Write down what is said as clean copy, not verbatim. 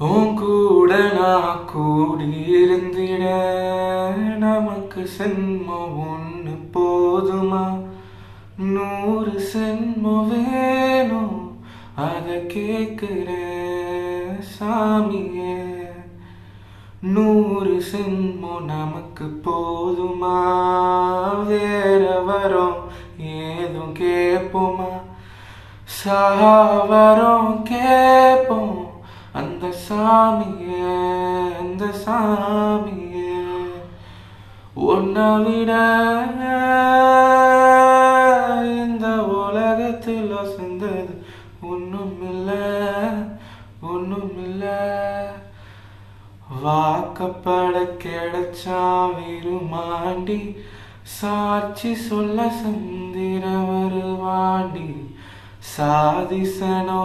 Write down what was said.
உன் கூட நான் கூடியிருந்திட நமக்கு சென்மம் ஒன்று போதுமா? 100 சென்மம் வேணும், அதை கேட்கிற சாமியே. 100 சென்மம் நமக்கு போதுமா? வேற வரோம் ஏதும் கேட்போமா? சாவரம் கேட்போம் அந்த சாமியே, அந்த சாமியே. உன்னை விட இந்த உலகத்தில் வசந்தது ஒண்ணுமில்ல, ஒண்ணுமில்ல. வாக்கப்பட கிடைச்சா விருமாண்டி, சாட்சி சொல்ல சந்திர வருவாண்டி. சாதிசனோ